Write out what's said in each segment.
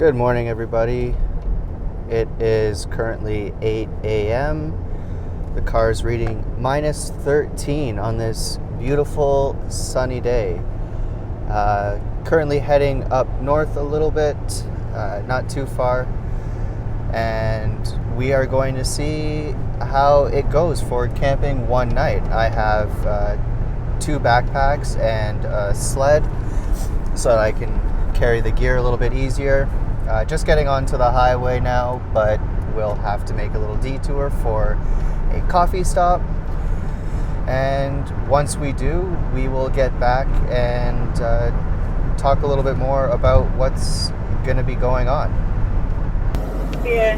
Good morning, everybody. It is currently 8 a.m. The car is reading minus 13 on this beautiful sunny day. Currently heading up north a little bit, not too far, and we are going to see how it goes for camping one night. I have 2 backpacks and a sled so that I can carry the gear a little bit easier. Just getting onto the highway now, but we'll have to make a little detour for a coffee stop. And once we do, we will get back and talk a little bit more about what's going to be going on. Yeah.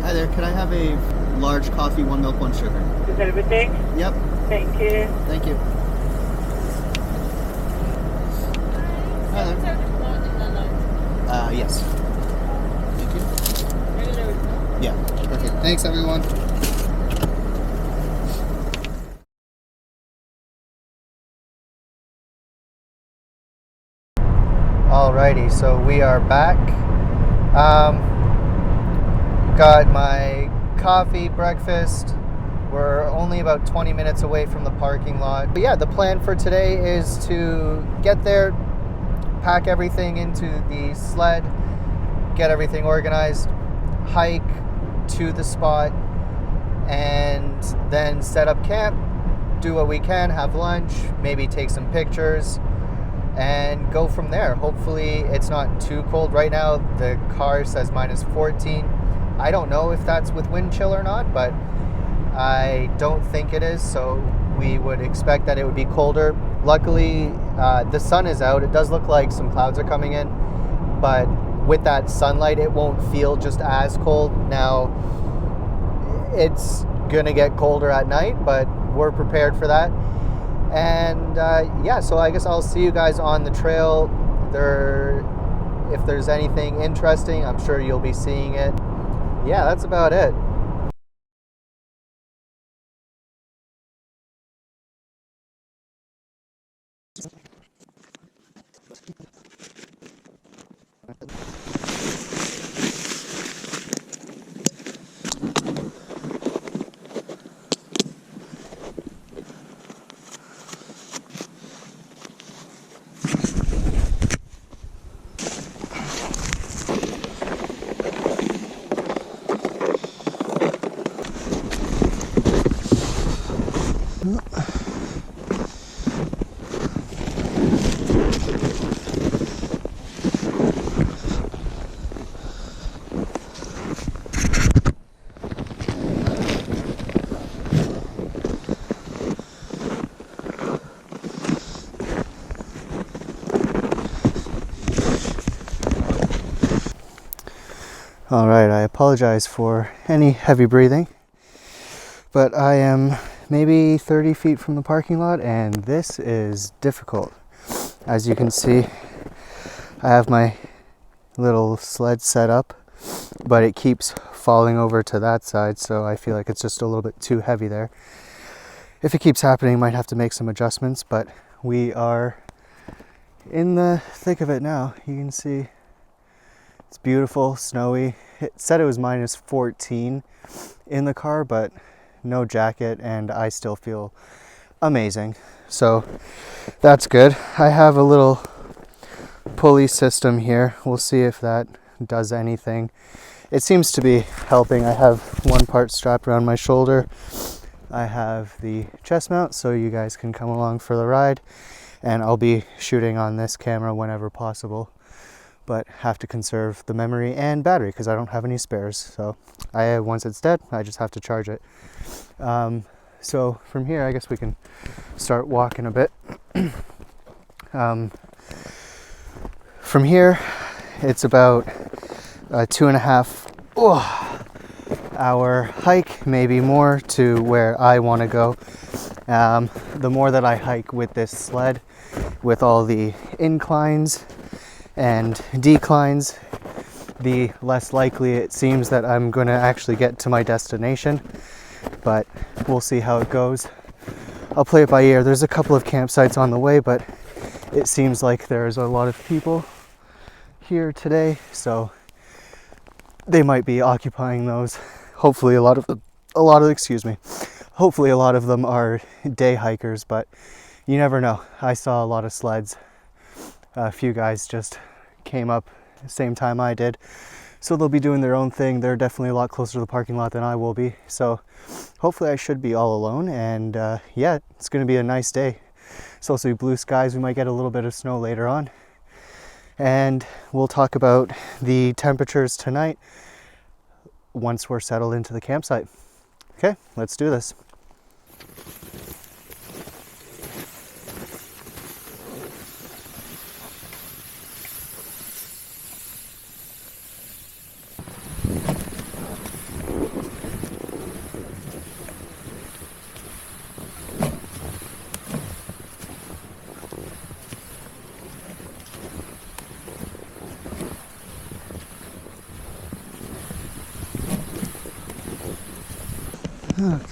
Hi there, can I have a large coffee, 1 milk, 1 sugar? Is that everything? Yep. Thank you. Thank you. Hi there. Yes. Thank you. Yeah, perfect. Thanks, everyone. Alrighty, so we are back. Got my coffee, breakfast. We're only about 20 minutes away from the parking lot. But yeah, the plan for today is to get there, pack everything into the sled, get everything organized, hike to the spot, and then set up camp, do what we can, have lunch, maybe take some pictures, and go from there. Hopefully it's not too cold. Right now the car says minus 14. I don't know if that's with wind chill or not, but I don't think it is, so we would expect that it would be colder. Luckily, the sun is out. It does look like some clouds are coming in, but with that sunlight, it won't feel just as cold. Now, it's gonna get colder at night, but we're prepared for that. And yeah, so I guess I'll see you guys on the trail. If there's anything interesting, I'm sure you'll be seeing it. Yeah, that's about it. All right, I apologize for any heavy breathing, but I am maybe 30 feet from the parking lot, and this is difficult. As you can see, I have my little sled set up, but it keeps falling over to that side, so I feel like it's just a little bit too heavy there. If it keeps happening, might have to make some adjustments, but we are in the thick of it now. You can see it's beautiful, snowy. It said it was minus 14 in the car, but no jacket, and I still feel amazing. So that's good. I have a little pulley system here. We'll see if that does anything. It seems to be helping. I have one part strapped around my shoulder. I have the chest mount so you guys can come along for the ride, and I'll be shooting on this camera whenever possible, but have to conserve the memory and battery because I don't have any spares. So once it's dead, I just have to charge it. So from here, I guess we can start walking a bit. From here, it's about a 2.5 hour hike, maybe more, to where I want to go. The more that I hike with this sled, with all the inclines and declines, the less likely it seems that I'm going to actually get to my destination, but we'll see how it goes. I'll play it by ear. There's a couple of campsites on the way, but it seems like there's a lot of people here today, so they might be occupying those. Hopefully a lot of hopefully a lot of them are day hikers, but you never know. I saw a lot of sleds. A few guys just came up the same time I did, so they'll be doing their own thing. They're definitely a lot closer to the parking lot than I will be, so hopefully I should be all alone. And yeah, it's going to be a nice day. It's also blue skies. We might get a little bit of snow later on, and we'll talk about the temperatures tonight once we're settled into the campsite. Okay, let's do this.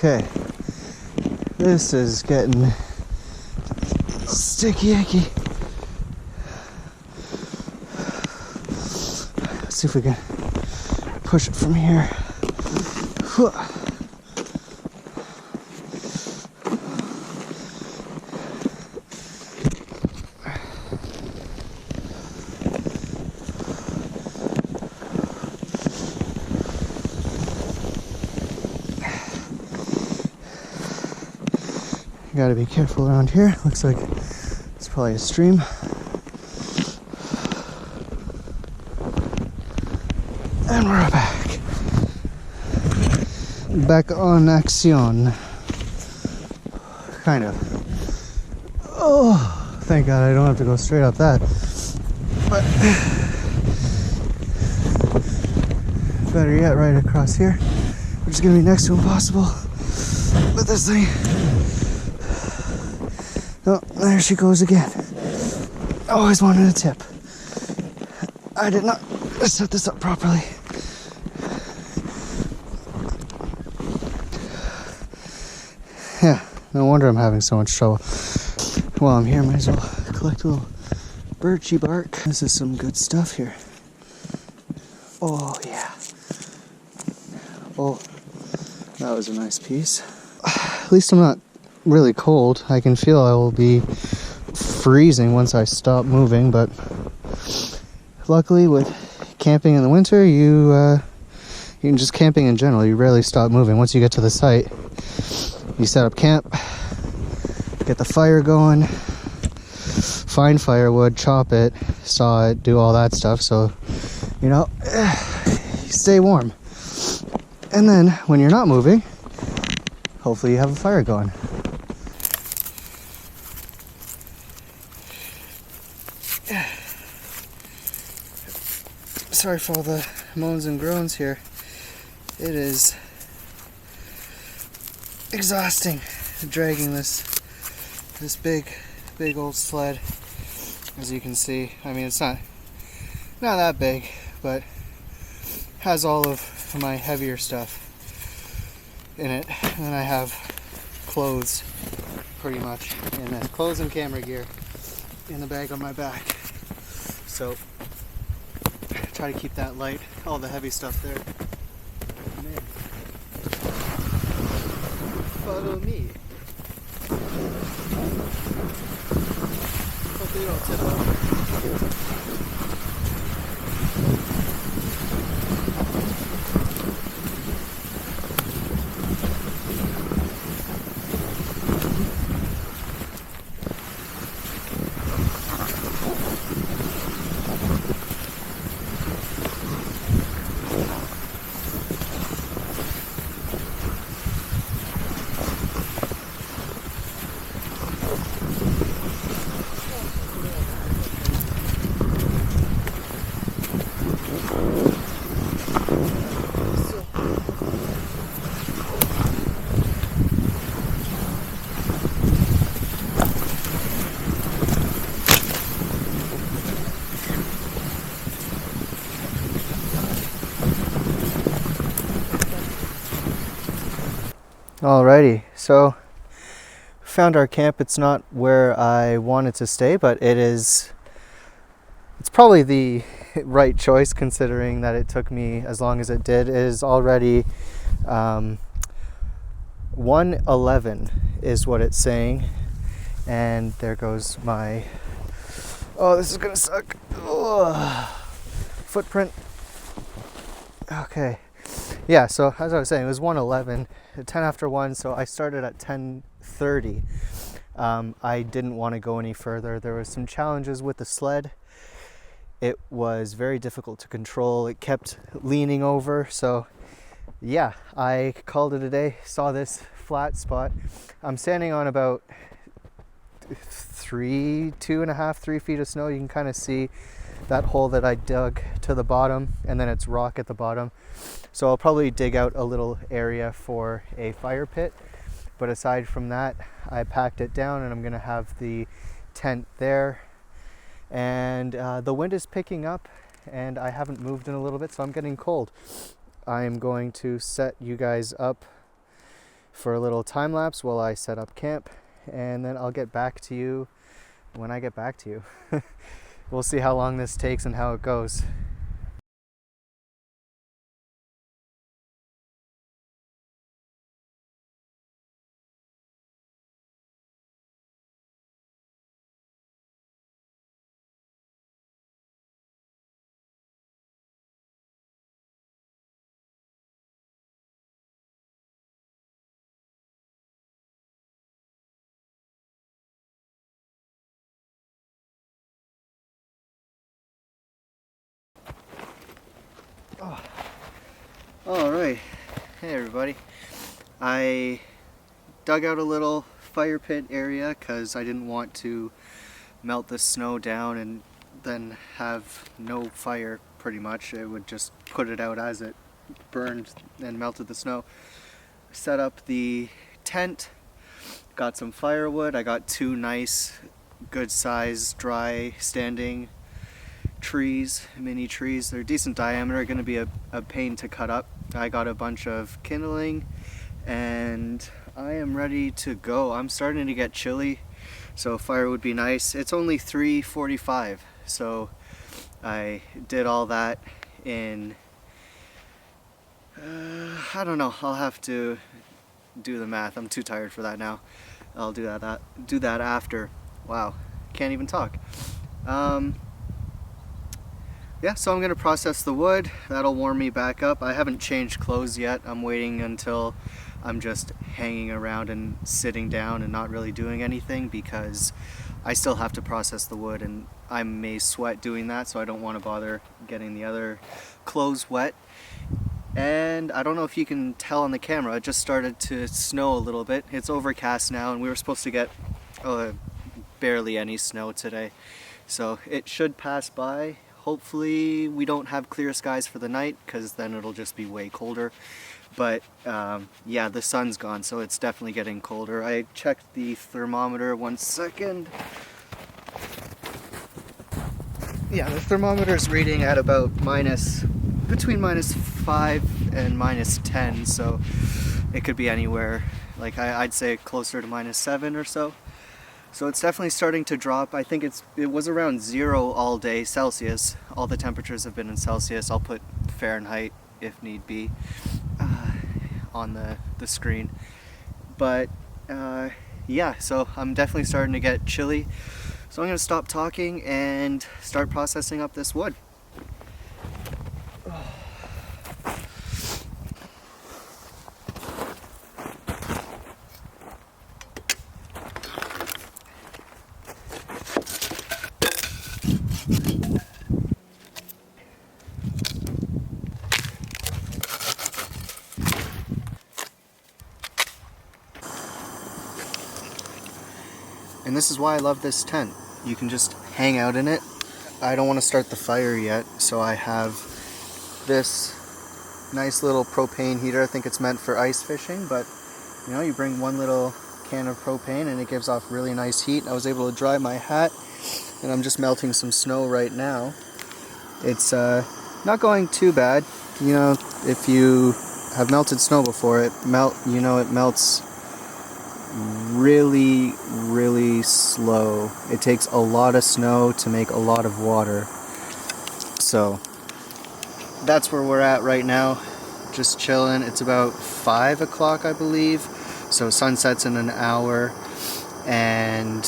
Okay, this is getting sticky icky. Let's see if we can push it from here. Gotta be careful around here. Looks like it's probably a stream. And we're back. Back on action. Kind of. Oh, thank God I don't have to go straight up that. But better yet, right across here, which is gonna be next to impossible with this thing. Oh, there she goes again. Always wanted a tip. I did not set this up properly. Yeah, no wonder I'm having so much trouble. While I'm here, might as well collect a little birchy bark. This is some good stuff here. Oh, yeah. Oh, that was a nice piece. At least I'm not really cold. I can feel I will be freezing once I stop moving, but luckily with camping in the winter, you can just camping in general, you rarely stop moving. Once you get to the site, you set up camp, get the fire going, find firewood, chop it, saw it, do all that stuff, so you know, you stay warm. And then when you're not moving, hopefully you have a fire going. Sorry for all the moans and groans here. It is exhausting dragging this big old sled. As you can see, I mean, it's not that big, but has all of my heavier stuff in it. And then I have clothes, pretty much, in it. Clothes and camera gear in the bag on my back. So try to keep that light, all the heavy stuff there. Follow me. Hopefully you don't tip over. Alrighty, so found our camp. It's not where I wanted to stay, but it is it's probably the right choice considering that it took me as long as it did. It is already 1:11 is what it's saying. And there goes my, oh, this is gonna suck. Ugh. Footprint. Okay. Yeah, so as I was saying, it was 1:11, 10 after 1, so I started at 10:30. I didn't want to go any further. There were some challenges with the sled. It was very difficult to control. It kept leaning over, so yeah, I called it a day. Saw this flat spot. I'm standing on about 3 feet of snow. You can kind of see that hole that I dug to the bottom, and then it's rock at the bottom. So I'll probably dig out a little area for a fire pit. But aside from that, I packed it down, and I'm gonna have the tent there. And the wind is picking up, and I haven't moved in a little bit, so I'm getting cold. I'm going to set you guys up for a little time lapse while I set up camp, and then I'll get back to you when I get back to you. We'll see how long this takes and how it goes. All right, hey everybody. I dug out a little fire pit area because I didn't want to melt the snow down and then have no fire pretty much. It would just put it out as it burned and melted the snow. Set up the tent, got some firewood. I got 2 nice, good sized, dry standing trees, mini trees. They're decent diameter, going to be a pain to cut up. I got a bunch of kindling and I am ready to go. I'm starting to get chilly, so fire would be nice. It's only 3:45, so I did all that in I don't know, I'll have to do the math. I'm too tired for that now. I'll do that after. Wow, can't even talk. Yeah, so I'm going to process the wood. That'll warm me back up. I haven't changed clothes yet. I'm waiting until I'm just hanging around and sitting down and not really doing anything because I still have to process the wood and I may sweat doing that, so I don't want to bother getting the other clothes wet. And I don't know if you can tell on the camera, it just started to snow a little bit. It's overcast now and we were supposed to get barely any snow today. So it should pass by. Hopefully we don't have clear skies for the night because then it'll just be way colder. But yeah, the sun's gone, so it's definitely getting colder. I checked the thermometer 1 second. Yeah, the thermometer's reading at about between -5 and -10, so it could be anywhere. Like I'd say closer to -7 or so. So it's definitely starting to drop. I think it was around 0 all day Celsius. All the temperatures have been in Celsius. I'll put Fahrenheit if need be on the screen. But yeah, so I'm definitely starting to get chilly. So I'm going to stop talking and start processing up this wood. And this is why I love this tent. You can just hang out in it. I don't want to start the fire yet, so I have this nice little propane heater. I think it's meant for ice fishing, but you know, you bring one little can of propane and it gives off really nice heat. I was able to dry my hat, and I'm just melting some snow right now. It's not going too bad. You know, if you have melted snow before, it melts really, really slow. It takes a lot of snow to make a lot of water. So that's where we're at right now, just chilling. It's about 5 o'clock, I believe, so sunset's in an hour, and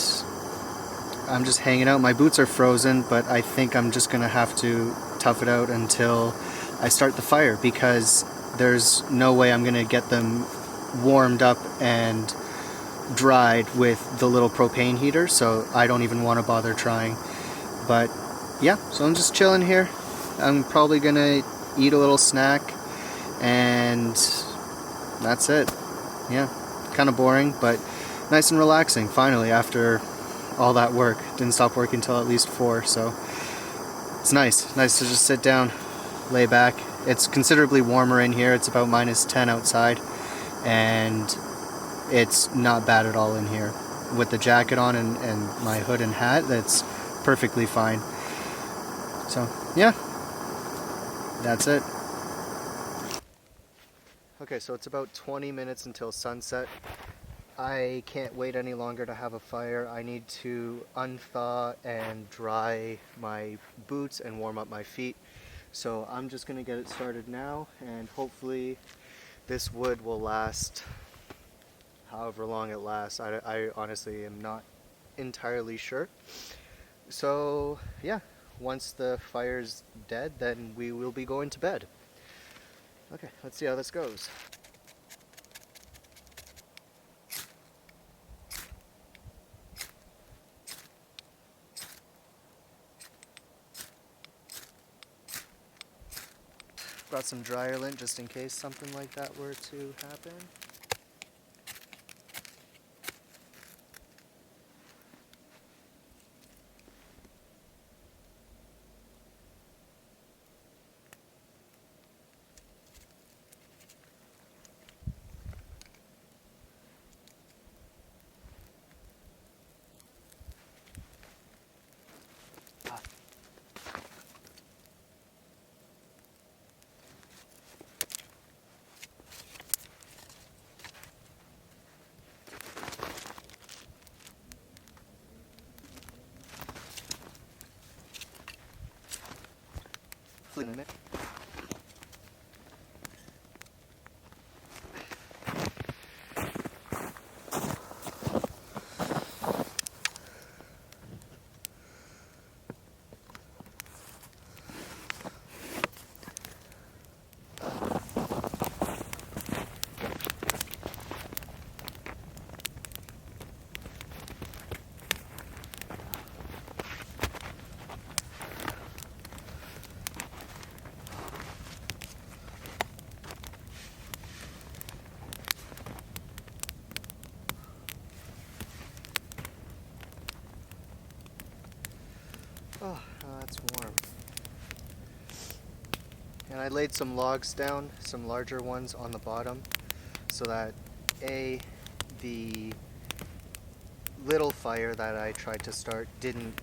I'm just hanging out. My boots are frozen, but I think I'm just gonna have to tough it out until I start the fire, because there's no way I'm gonna get them warmed up and dried with the little propane heater, so I don't even want to bother trying. But yeah, so I'm just chilling here. I'm probably gonna eat a little snack, and that's it. Yeah, kind of boring, but nice and relaxing finally after all that work. Didn't stop working until at least 4, so it's nice to just sit down, lay back. It's considerably warmer in here. It's about -10 outside, and it's not bad at all in here. With the jacket on and my hood and hat, that's perfectly fine. So yeah, that's it. Okay, so it's about 20 minutes until sunset. I can't wait any longer to have a fire. I need to unthaw and dry my boots and warm up my feet. So I'm just gonna get it started now, and hopefully this wood will last however long it lasts. I honestly am not entirely sure. So yeah, once the fire's dead, then we will be going to bed. Okay, let's see how this goes. Got some dryer lint just in case something like that were to happen. Oh, that's warm. And I laid some logs down, some larger ones on the bottom, so that the little fire that I tried to start didn't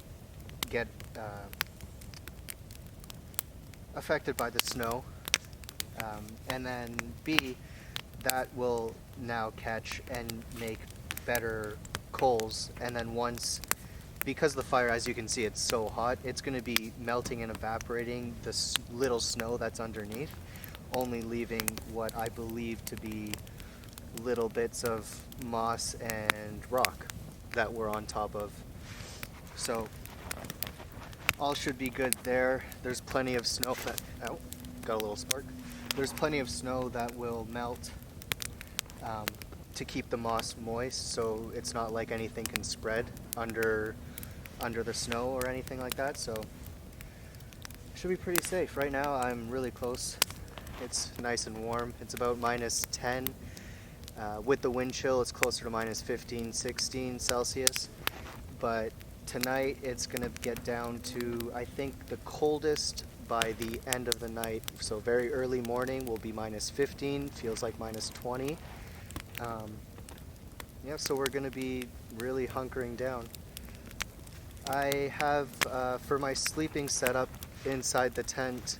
get affected by the snow, and then B, that will now catch and make better coals, and then because the fire, as you can see, it's so hot, it's going to be melting and evaporating the little snow that's underneath, only leaving what I believe to be little bits of moss and rock that we're on top of. So all should be good there. There's plenty of snow that, oh, got a little spark. There's plenty of snow that will melt to keep the moss moist, so it's not like anything can spread under the snow or anything like that, so it should be pretty safe. Right now I'm really close. It's nice and warm. It's about -10. With the wind chill, it's closer to -15, 16 Celsius. But tonight it's going to get down to, I think, the coldest by the end of the night. So very early morning will be -15, feels like -20. Yeah, so we're going to be really hunkering down. I have, for my sleeping setup inside the tent,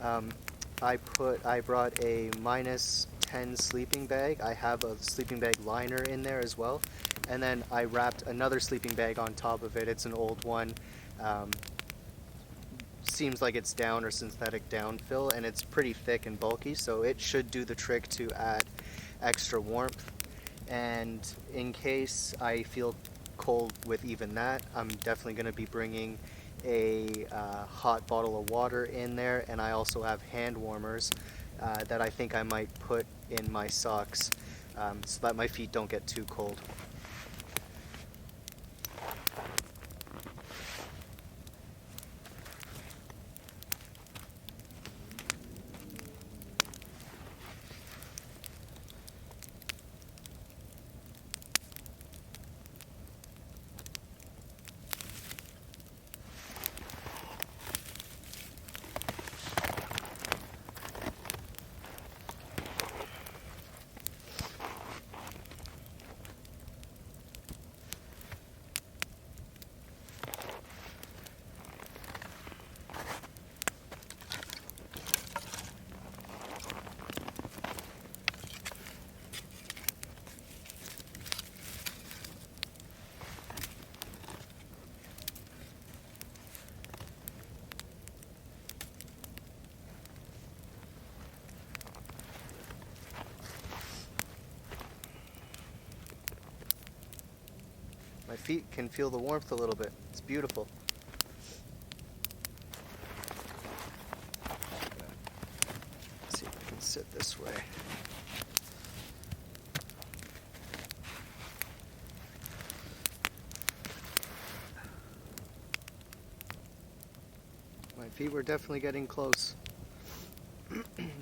I brought a -10 sleeping bag. I have a sleeping bag liner in there as well, and then I wrapped another sleeping bag on top of it. It's an old one, seems like it's down or synthetic down fill, and it's pretty thick and bulky, so it should do the trick to add extra warmth. And in case I feel cold with even that, I'm definitely going to be bringing a hot bottle of water in there, and I also have hand warmers that I think I might put in my socks so that my feet don't get too cold. My feet can feel the warmth a little bit. It's beautiful. Let's see if I can sit this way. My feet were definitely getting close.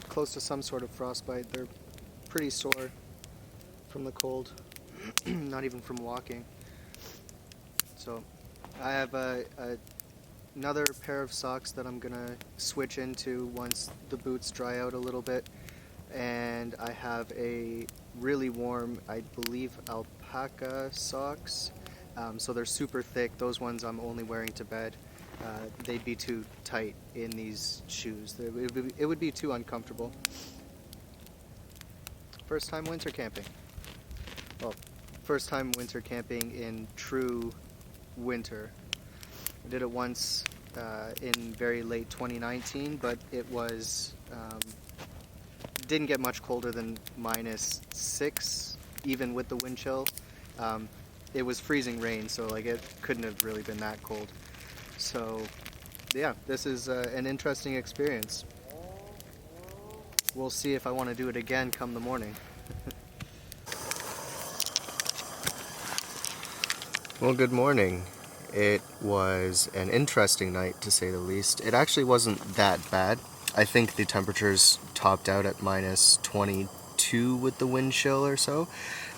Close to some sort of frostbite. They're pretty sore from the cold, not even from walking. So I have another pair of socks that I'm gonna switch into once the boots dry out a little bit, and I have a really warm, I believe, alpaca socks. So they're super thick. Those ones I'm only wearing to bed. They'd be too tight in these shoes. It would be too uncomfortable. First time winter camping. Well, first time winter camping in true winter. I did it once in very late 2019, but it was didn't get much colder than -6, even with the wind chill. It was freezing rain, so like it couldn't have really been that cold. So yeah, this is an interesting experience. We'll see if I want to do it again come the morning. Well, good morning. It was an interesting night, to say the least. It actually wasn't that bad. I think the temperatures topped out at -22 with the wind chill or so.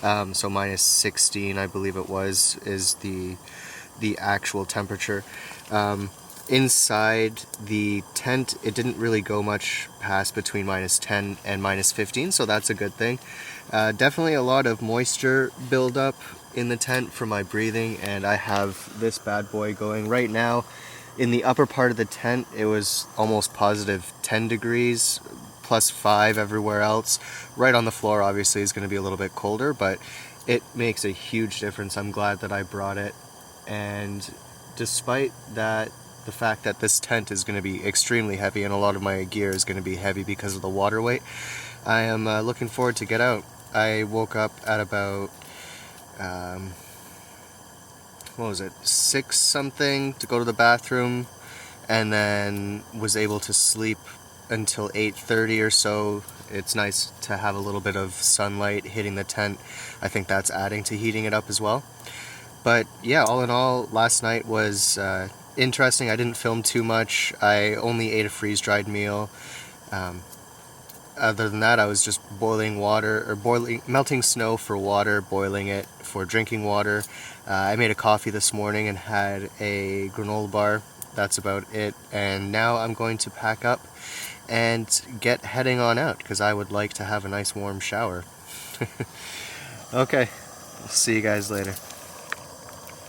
So -16, I believe it was, is the actual temperature. Inside the tent, it didn't really go much past between -10 and -15, so that's a good thing. Definitely a lot of moisture buildup in the tent from my breathing, and I have this bad boy going right now. In the upper part of the tent, it was almost positive 10 degrees, +5 everywhere else. Right on the floor, obviously, is going to be a little bit colder, but it makes a huge difference. I'm glad that I brought it, and despite that, the fact that this tent is going to be extremely heavy and a lot of my gear is going to be heavy because of the water weight, I am looking forward to get out. I woke up at about what was it, 6 something to go to the bathroom, and then was able to sleep until 8:30 or so. It's nice to have a little bit of sunlight hitting the tent. I think that's adding to heating it up as well. But yeah, all in all, last night was interesting. I didn't film too much. I only ate a freeze-dried meal. Other than that, I was just boiling water, or melting snow for water, boiling it for drinking water. I made a coffee this morning and had a granola bar. That's about it. And now I'm going to pack up and get heading on out, because I would like to have a nice warm shower. Okay, see you guys later.